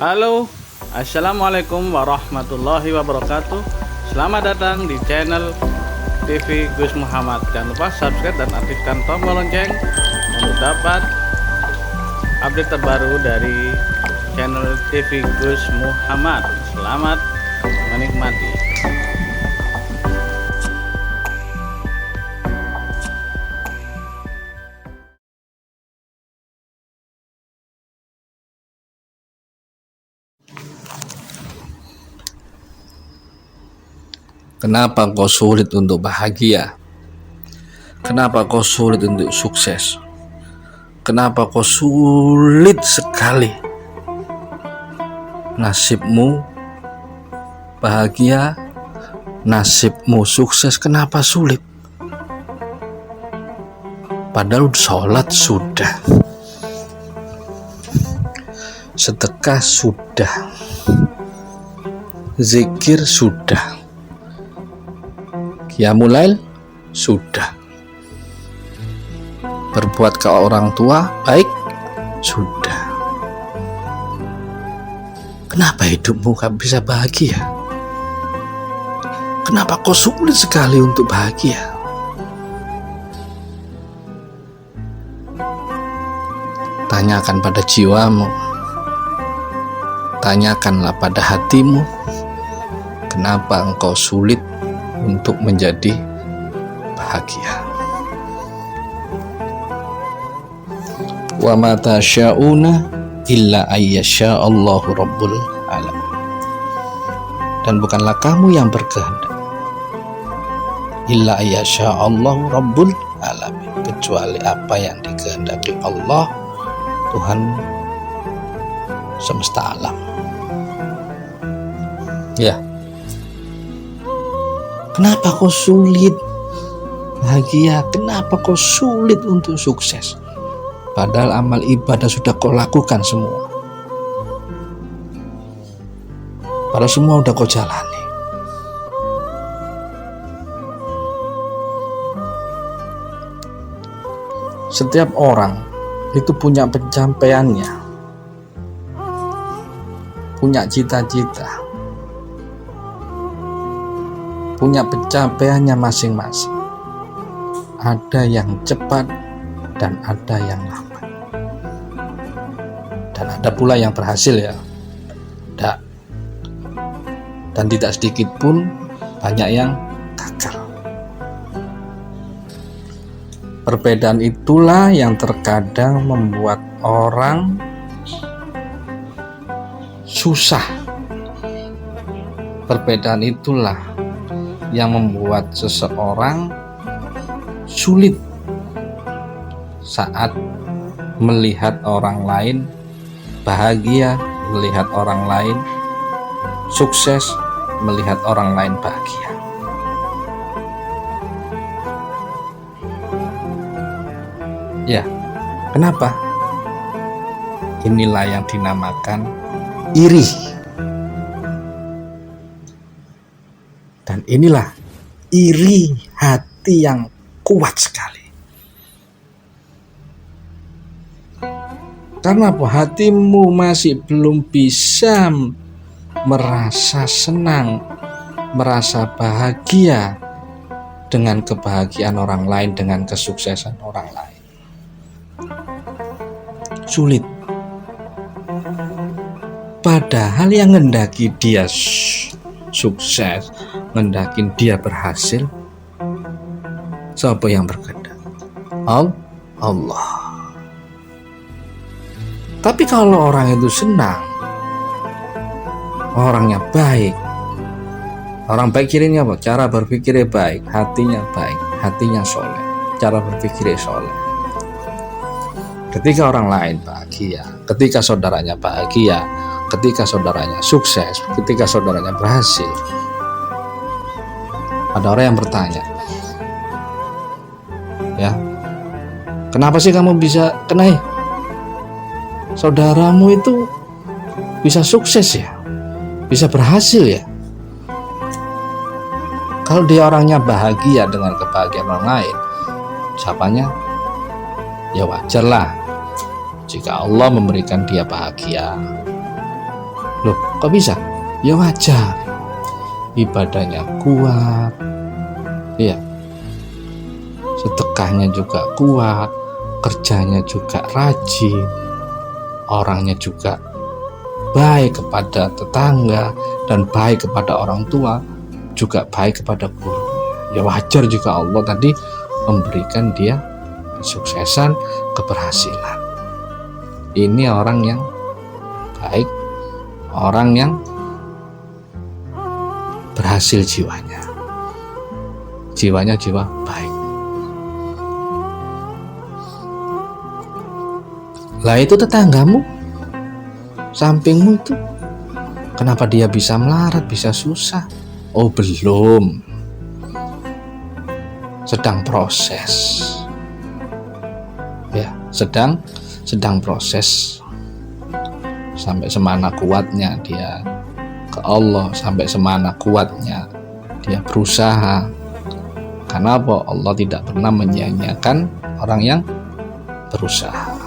Halo, assalamualaikum warahmatullahi wabarakatuh. Selamat datang di channel TV Gus Muhammad. Jangan lupa subscribe dan aktifkan tombol lonceng untuk dapat update terbaru dari channel TV Gus Muhammad. Selamat menikmati. Kenapa kau sulit untuk bahagia? Kenapa kau sulit untuk sukses? Kenapa kau sulit sekali? Nasibmu bahagia, nasibmu sukses, kenapa sulit? Padahal sholat sudah, sedekah sudah, zikir sudah, qiyamul lail sudah, berbuat ke orang tua baik sudah. Kenapa hidupmu gak bisa bahagia? Kenapa kau sulit sekali untuk bahagia? Tanyakan pada jiwamu, tanyakanlah pada hatimu, kenapa engkau sulit untuk menjadi bahagia. Wa ma tasyauna illa ayyasha Allahu rabbul alamin. Dan bukanlah kamu yang berkehendak, illa ayyasha Allahu rabbul alamin, kecuali apa yang dikehendaki Allah, Tuhan semesta alam. Ya. Kenapa kau sulit bahagia? Kenapa kau sulit untuk sukses? Padahal amal ibadah sudah kau lakukan semua. Padahal semua sudah kau jalani. Setiap orang itu punya pencapaiannya, punya cita-cita, punya pencapaiannya masing-masing. Ada yang cepat dan ada yang lambat, dan ada pula yang berhasil ya. Dan tidak sedikit pun banyak yang gagal. Perbedaan itulah yang terkadang membuat orang susah. Perbedaan itulah yang membuat seseorang sulit saat melihat orang lain bahagia, melihat orang lain sukses, melihat orang lain bahagia. Ya, kenapa? Inilah yang dinamakan iri. Dan inilah iri hati yang kuat sekali. Karena apa? Hatimu masih belum bisa merasa senang, merasa bahagia dengan kebahagiaan orang lain, dengan kesuksesan orang lain. Sulit. Padahal yang ngendaki dia sukses, ngendaki dia berhasil, siapa yang berkehendak? Allah. Tapi kalau orang itu senang, orangnya baik, orang baik cirinya apa? Cara berpikirnya baik, hatinya soleh, cara berpikirnya soleh. Ketika orang lain bahagia, ketika saudaranya bahagia, ketika saudaranya sukses, ketika saudaranya berhasil, ada orang yang bertanya, ya, kenapa sih kamu bisa kenai? Saudaramu itu bisa sukses ya, bisa berhasil ya. Kalau dia orangnya bahagia dengan kebahagiaan orang lain, sapanya ya wajarlah jika Allah memberikan dia bahagia. Loh, kok bisa? Ya wajar. Ibadahnya kuat. Iya. Sedekahnya juga kuat, kerjanya juga rajin. Orangnya juga baik kepada tetangga dan baik kepada orang tua, juga baik kepada guru. Ya wajar jika Allah tadi memberikan dia kesuksesan, keberhasilan. Ini orang yang baik, orang yang berhasil jiwanya. Jiwanya jiwa baik. Lah itu tetanggamu, sampingmu itu, kenapa dia bisa melarat, bisa susah? Oh belum, sedang proses. Ya, sedang proses. Sampai semana kuatnya dia ke Allah, sampai semana kuatnya dia berusaha. Karena apa? Allah tidak pernah menyia-nyiakan orang yang berusaha.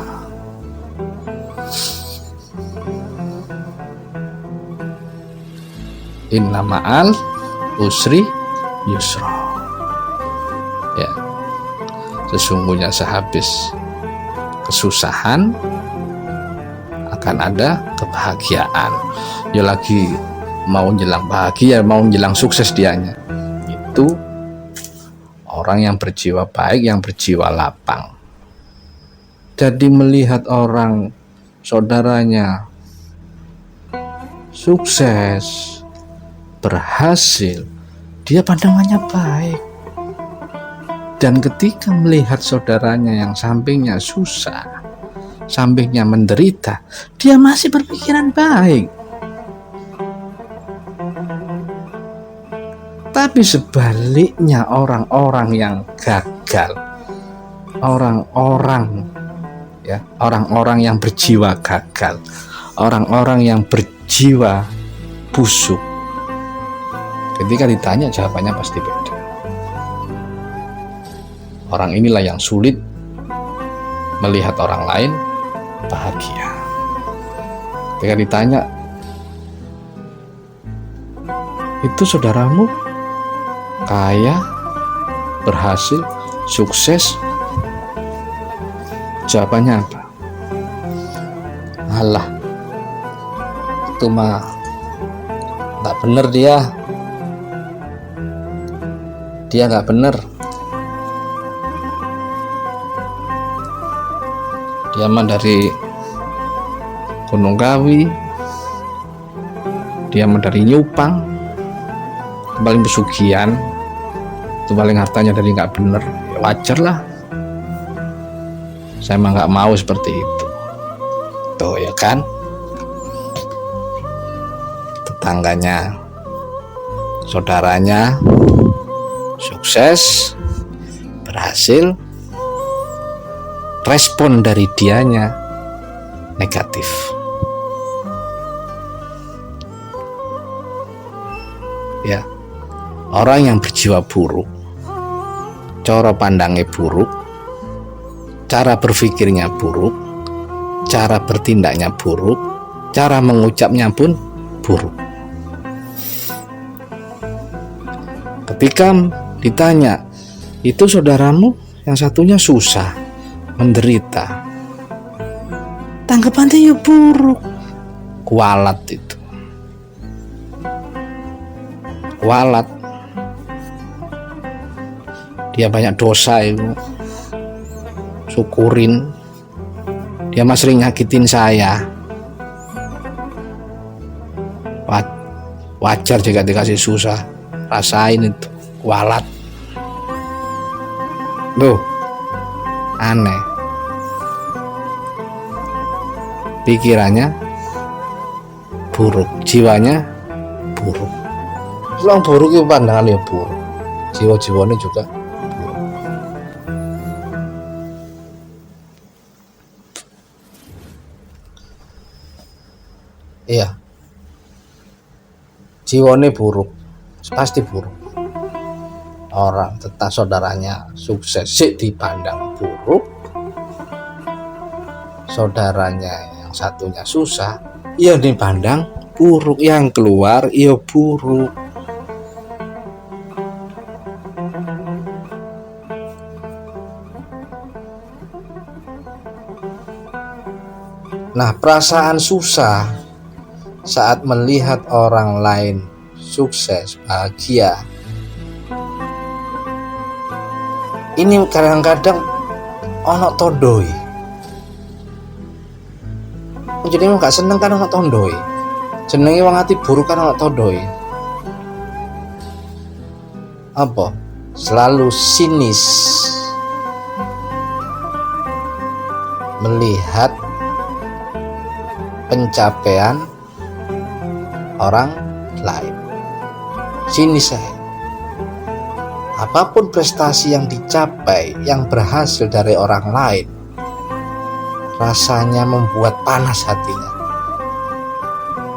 Inna ma'al usri yusra. Ya, sesungguhnya sehabis kesusahan akan ada kebahagiaan. Ya lagi mau menjelang bahagia, mau menjelang sukses dianya. Itu orang yang berjiwa baik, yang berjiwa lapang. Jadi melihat orang saudaranya sukses, berhasil, dia pandangannya baik. Dan ketika melihat saudaranya yang sampingnya susah, sampingnya menderita, dia masih berpikiran baik. Tapi sebaliknya orang-orang yang gagal, orang-orang yang berjiwa gagal, orang-orang yang berjiwa busuk, ketika ditanya jawabannya pasti beda. Orang inilah yang sulit melihat orang lain bahagia. Ketika ditanya, itu saudaramu kaya, berhasil, sukses, jawabannya apa? Alah, itu mah gak bener, dia gak bener, dia mah dari Gunung Kawi, dia mah dari Nyupang, paling pesugihan, itu paling hartanya dari nggak bener. Ya wajar lah, saya mah nggak mau seperti itu. Tuh ya kan, tetangganya, saudaranya sukses, berhasil, respon dari dianya negatif. Ya, orang yang berjiwa buruk, cara pandangnya buruk, cara berpikirnya buruk, cara bertindaknya buruk, cara mengucapnya pun buruk. Ketika ditanya, itu saudaramu yang satunya susah, menderita, tanggapannya ya buruk, kualat itu, kualat, dia banyak dosa itu, syukurin, dia masih sering nyakitin saya, wajar jika dikasih susah, rasain itu, kualat. Tuh, aneh, pikirannya buruk, jiwanya buruk. Selang buruk itu pandangannya buruk, jiwa-jiwanya juga buruk. Iya, jiwanya buruk, pasti buruk. Orang tetap saudaranya sukses sih dipandang buruk, saudaranya yang satunya susah ya dipandang buruk, yang keluar ya buruk. Nah, perasaan susah saat melihat orang lain sukses, bahagia, ini kadang-kadang ono tondoi. Jadi gak seneng kan ono tondoi. Jenenge wong ati buruk kan ono tondoi. Apa? Selalu sinis melihat pencapaian orang lain. Sinis saya. Apapun prestasi yang dicapai, yang berhasil dari orang lain, rasanya membuat panas hatinya,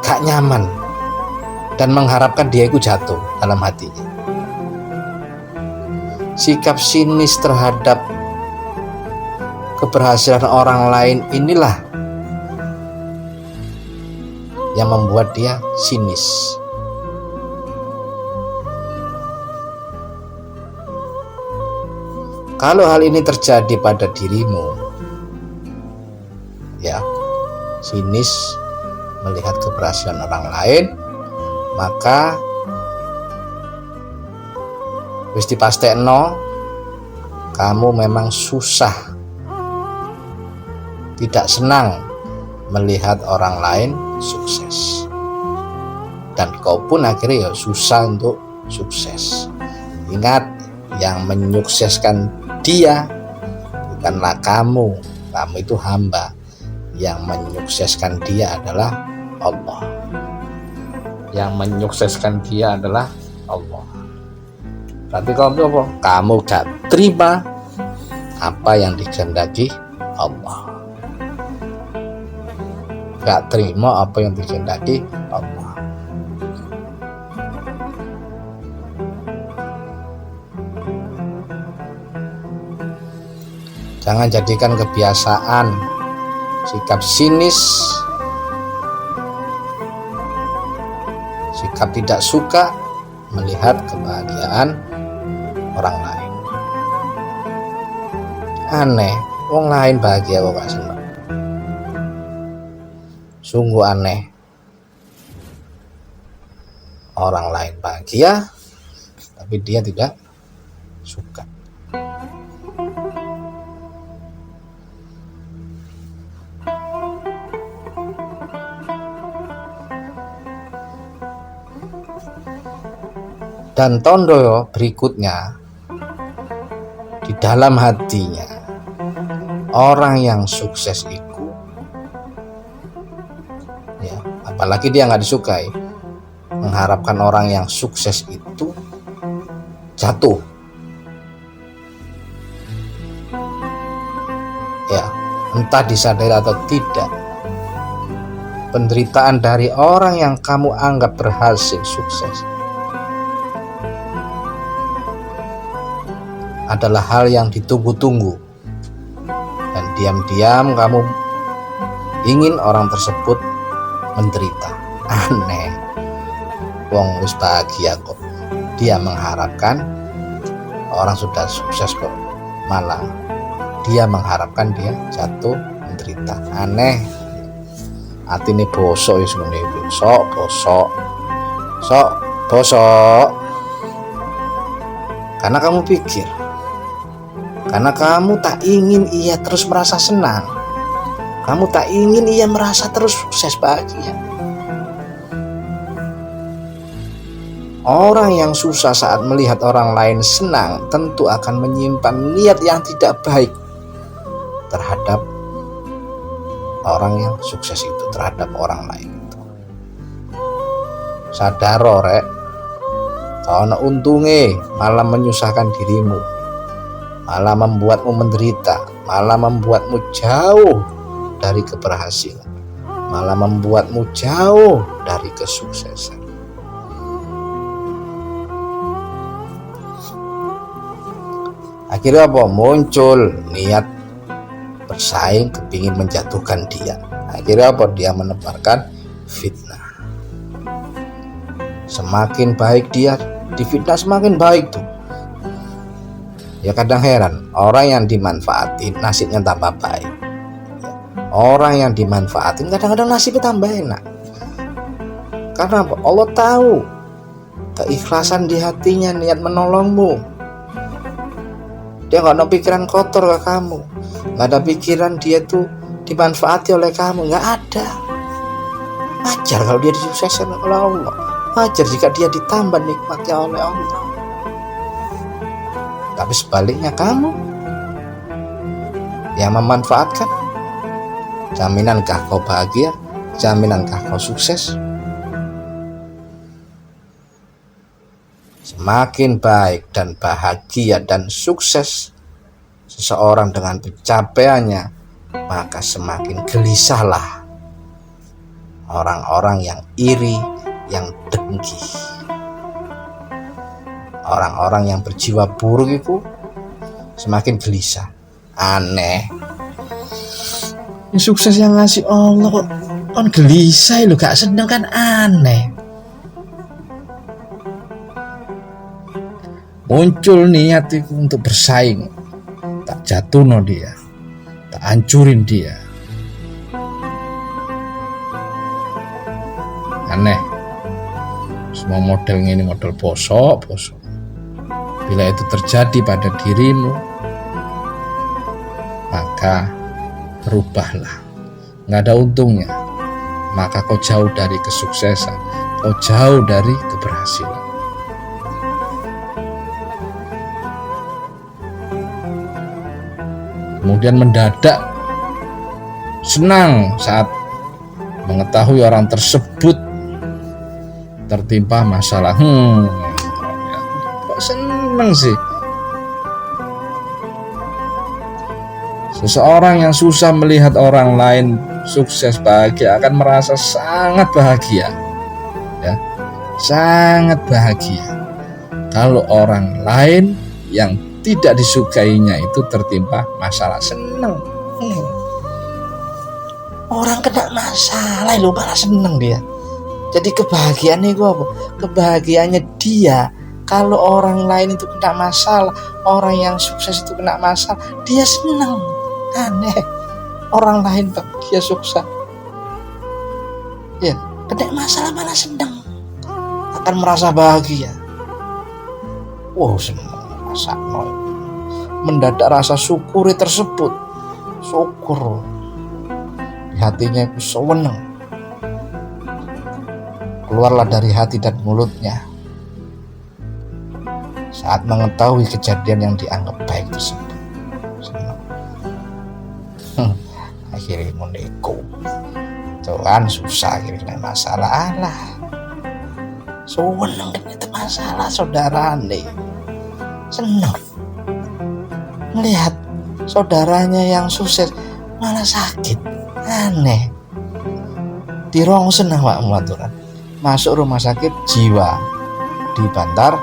gak nyaman, dan mengharapkan dia itu jatuh dalam hatinya. Sikap sinis terhadap keberhasilan orang lain inilah yang membuat dia sinis. Kalau hal ini terjadi pada dirimu, ya, sinis melihat keberhasilan orang lain, maka wis dipastekno kamu memang susah, tidak senang melihat orang lain sukses, dan kau pun akhirnya ya susah untuk sukses. Ingat, yang menyukseskan dia bukanlah kamu itu hamba. Yang menyukseskan dia adalah Allah. Yang menyukseskan dia adalah Allah. Berarti kamu apa? Kamu gak terima apa yang dikehendaki Allah. Gak terima apa yang dikehendaki Allah. Jangan jadikan kebiasaan sikap sinis, sikap tidak suka melihat kebahagiaan orang lain. Aneh, wong lain bahagia kok gak seneng. Sungguh aneh. Orang lain bahagia, tapi dia tidak suka. Dan tondo berikutnya, di dalam hatinya orang yang sukses itu, ya, apalagi dia nggak disukai, mengharapkan orang yang sukses itu jatuh, ya, entah disadari atau tidak. Penderitaan dari orang yang kamu anggap berhasil, sukses, adalah hal yang ditunggu-tunggu, dan diam-diam kamu ingin orang tersebut menderita. Aneh, wong wis bahagia kok, dia mengharapkan orang sudah sukses kok, malah dia mengharapkan dia jatuh menderita. Aneh, atine bosok wis ngene iki, bosok. Karena kamu pikir, karena kamu tak ingin ia terus merasa senang, kamu tak ingin ia merasa terus sukses, bahagia. Orang yang susah saat melihat orang lain senang tentu akan menyimpan niat yang tidak baik terhadap orang yang sukses itu, terhadap orang lain itu. Sadar rek, kalau untungnya malah menyusahkan dirimu, malah membuatmu menderita, malah membuatmu jauh dari keberhasilan, malah membuatmu jauh dari kesuksesan. Akhirnya apa? Muncul niat bersaing, kepingin menjatuhkan dia. Akhirnya apa? Dia menebarkan fitnah. Semakin baik dia difitnah, semakin baik tuh. Ya kadang heran, orang yang dimanfaatin nasibnya tambah baik. Orang yang dimanfaatin kadang-kadang nasibnya tambah enak. Karena apa? Allah tahu keikhlasan di hatinya, niat menolongmu. Dia gak ada pikiran kotor ke kamu, gak ada pikiran dia tuh dimanfaati oleh kamu, gak ada. Wajar kalau dia disukseskan oleh Allah, wajar jika dia ditambah nikmatnya oleh Allah. Tapi sebaliknya kamu yang memanfaatkan, jaminan,kah kau bahagia? Jaminan,kah kau sukses? Semakin baik dan bahagia dan sukses seseorang dengan pencapaiannya, maka semakin gelisahlah orang-orang yang iri, yang dengki. Orang-orang yang berjiwa buruk itu semakin gelisah. Aneh, ini sukses yang ngasih Allah kok kon gelisah lo, gak seneng kan? Aneh. Muncul niat itu untuk bersaing, tak jatuhno dia, tak hancurin dia. Aneh. Semua model ini model bosok. Bila itu terjadi pada dirimu, maka berubahlah. Nggak ada untungnya. Maka kau jauh dari kesuksesan, kau jauh dari keberhasilan. Kemudian mendadak senang saat mengetahui orang tersebut tertimpa masalah. Kok senang sih? Seseorang yang susah melihat orang lain sukses bahagia akan merasa sangat bahagia, ya, sangat bahagia kalau orang lain yang tidak disukainya itu tertimpa masalah. Senang. Orang kena masalah lu malah seneng dia. Jadi kebahagiaannya itu apa? Kebahagiaannya dia kalau orang lain itu kena masalah, orang yang sukses itu kena masalah, dia senang. Aneh. Orang lain dia sukses, ya kena masalah malah senang, akan merasa bahagia. Wow, senang. Mendadak rasa syukuri tersebut, syukur di hatinya itu senang, keluarlah dari hati dan mulutnya saat mengetahui kejadian yang dianggap baik tersebut. Senang. Akhirnya mendeku Tuhan susah akhirnya masalah lah, senang itu masalah saudara nih. Senang melihat saudaranya yang sukses malah sakit. Aneh. Dirongsen awak maturan masuk rumah sakit jiwa di Bantar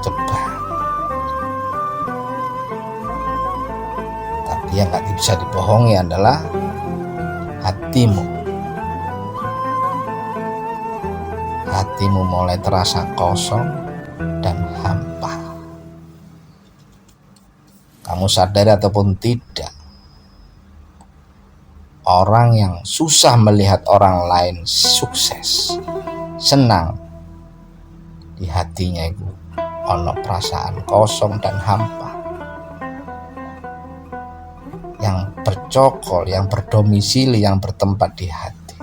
Gebang. Tapi yang gak bisa dibohongi adalah hatimu. Hatimu mulai terasa kosong dan hampa. Kamu sadari ataupun tidak, orang yang susah melihat orang lain sukses, senang, di hatinya itu ono perasaan kosong dan hampa. Yang bercokol, yang berdomisili, yang bertempat di hati,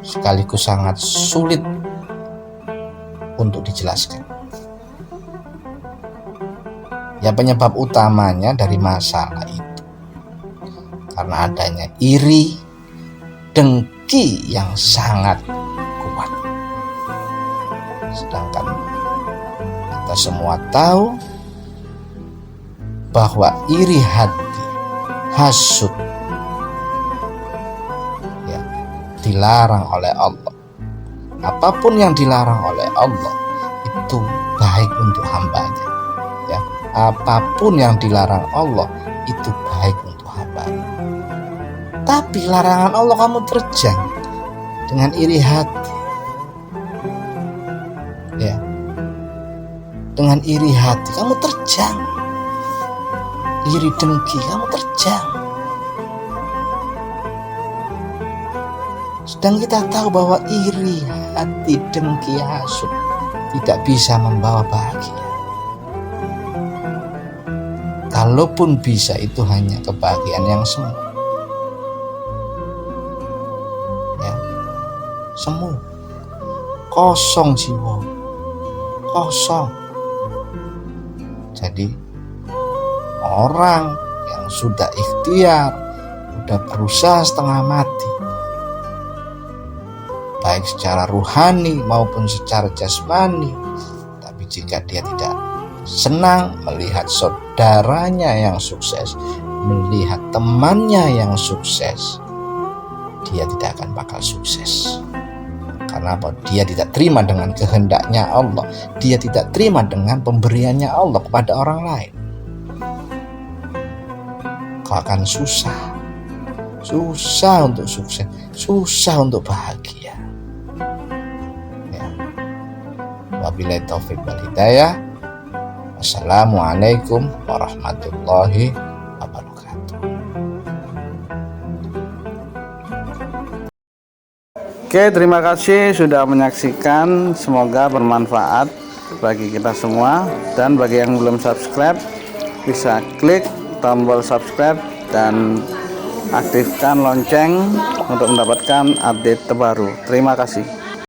sekaligus sangat sulit untuk dijelaskan. Ya, penyebab utamanya dari masalah itu karena adanya iri, dengki yang sangat kuat. Sedangkan kita semua tahu bahwa iri hati, hasud, ya, dilarang oleh Allah. Apapun yang dilarang oleh Allah itu baik untuk hambanya. Ya, apapun yang dilarang Allah itu baik untuk hambanya. Tapi larangan Allah kamu terjang dengan iri hati. Ya. Dengan iri hati kamu terjang. Iri dengki kamu terjang. Sedang kita tahu bahwa iri hati, dengki, hasut tidak bisa membawa bahagia. Kalaupun bisa, itu hanya kebahagiaan yang semu. Ya, semu, kosong jiwa, kosong. Jadi orang yang sudah ikhtiar, sudah berusaha setengah mati, baik secara rohani maupun secara jasmani, tapi jika dia tidak senang melihat saudaranya yang sukses, melihat temannya yang sukses, dia tidak akan bakal sukses. Karena apa? Dia tidak terima dengan kehendaknya Allah, dia tidak terima dengan pemberiannya Allah kepada orang lain. Kau akan susah untuk sukses, susah untuk bahagia. Ya. Wabillahi taufiq wal hidayah. Assalamualaikum warahmatullahi wabarakatuh. Oke, terima kasih sudah menyaksikan. Semoga bermanfaat bagi kita semua. Dan bagi yang belum subscribe, bisa klik tombol subscribe dan aktifkan lonceng untuk mendapatkan update terbaru. Terima kasih.